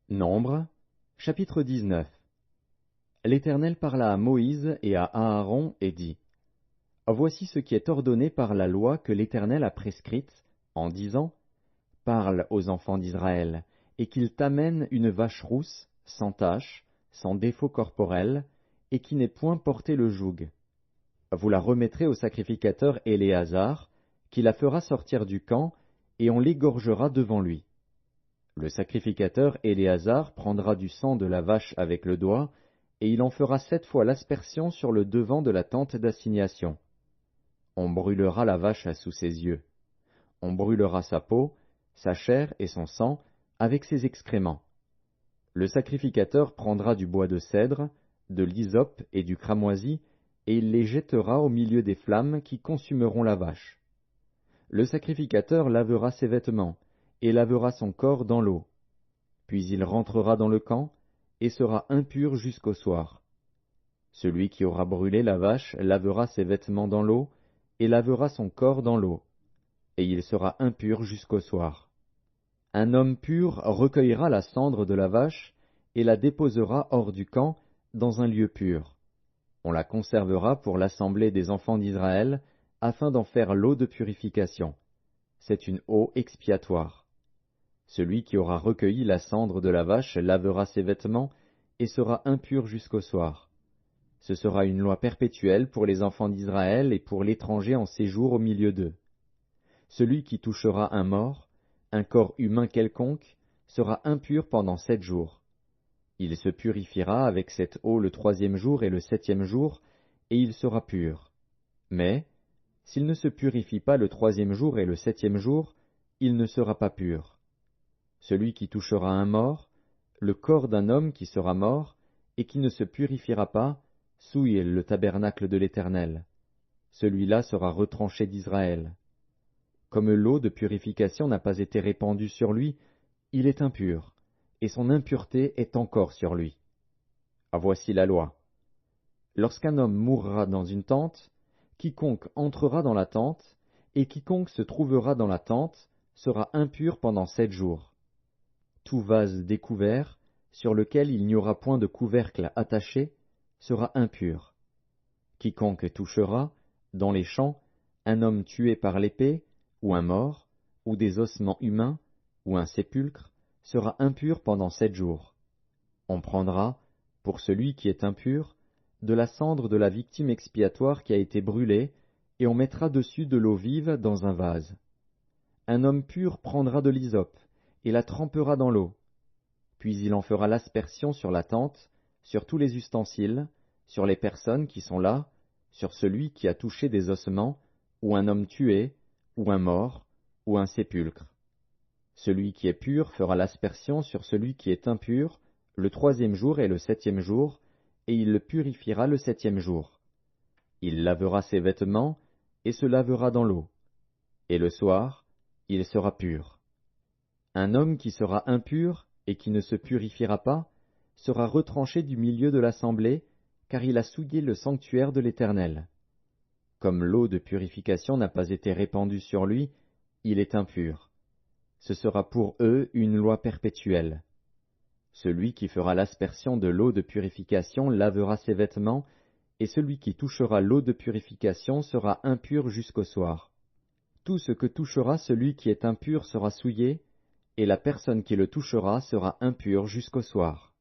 Nombre, chapitre 19. L'Éternel parla à Moïse et à Aaron et dit, Voici ce qui est ordonné par la loi que l'Éternel a prescrite, en disant, Parle aux enfants d'Israël, et qu'ils t'amènent une vache rousse, sans tache, sans défaut corporel, et qui n'ait point porté le joug. Vous la remettrez au sacrificateur Éléazar, qui la fera sortir du camp, et on l'égorgera devant lui. Le sacrificateur Éléazar prendra du sang de la vache avec le doigt, et il en fera 7 fois l'aspersion sur le devant de la tente d'assignation. On brûlera la vache sous ses yeux. On brûlera sa peau, sa chair et son sang, avec ses excréments. Le sacrificateur prendra du bois de cèdre, de l'hysope et du cramoisi, et il les jettera au milieu des flammes qui consumeront la vache. Le sacrificateur lavera ses vêtements, et lavera son corps dans l'eau. Puis il rentrera dans le camp, et sera impur jusqu'au soir. Celui qui aura brûlé la vache lavera ses vêtements dans l'eau, et lavera son corps dans l'eau, et il sera impur jusqu'au soir. Un homme pur recueillera la cendre de la vache, et la déposera hors du camp, dans un lieu pur. On la conservera pour l'assemblée des enfants d'Israël, afin d'en faire l'eau de purification. C'est une eau expiatoire. Celui qui aura recueilli la cendre de la vache lavera ses vêtements, et sera impur jusqu'au soir. Ce sera une loi perpétuelle pour les enfants d'Israël et pour l'étranger en séjour au milieu d'eux. Celui qui touchera un mort, un corps humain quelconque, sera impur pendant 7 jours. Il se purifiera avec cette eau le 3e jour et le 7e jour, et il sera pur. Mais, s'il ne se purifie pas le 3e jour et le 7e jour, il ne sera pas pur. Celui qui touchera un mort, le corps d'un homme qui sera mort, et qui ne se purifiera pas, souille le tabernacle de l'Éternel. Celui-là sera retranché d'Israël. Comme l'eau de purification n'a pas été répandue sur lui, il est impur, et son impureté est encore sur lui. Voici la loi. Lorsqu'un homme mourra dans une tente, quiconque entrera dans la tente, et quiconque se trouvera dans la tente, sera impur pendant 7 jours. Tout vase découvert, sur lequel il n'y aura point de couvercle attaché, sera impur. Quiconque touchera, dans les champs, un homme tué par l'épée, ou un mort, ou des ossements humains, ou un sépulcre, sera impur pendant 7 jours. On prendra, pour celui qui est impur, de la cendre de la victime expiatoire qui a été brûlée, et on mettra dessus de l'eau vive dans un vase. Un homme pur prendra de l'hysope, et la trempera dans l'eau. Puis il en fera l'aspersion sur la tente, sur tous les ustensiles, sur les personnes qui sont là, sur celui qui a touché des ossements, ou un homme tué, ou un mort, ou un sépulcre. Celui qui est pur fera l'aspersion sur celui qui est impur, le 3e jour et le 7e jour, et il le purifiera le 7e jour. Il lavera ses vêtements, et se lavera dans l'eau. Et le soir, il sera pur. Un homme qui sera impur, et qui ne se purifiera pas, sera retranché du milieu de l'assemblée, car il a souillé le sanctuaire de l'Éternel. Comme l'eau de purification n'a pas été répandue sur lui, il est impur. Ce sera pour eux une loi perpétuelle. Celui qui fera l'aspersion de l'eau de purification lavera ses vêtements, et celui qui touchera l'eau de purification sera impur jusqu'au soir. Tout ce que touchera celui qui est impur sera souillé, et la personne qui le touchera sera impure jusqu'au soir.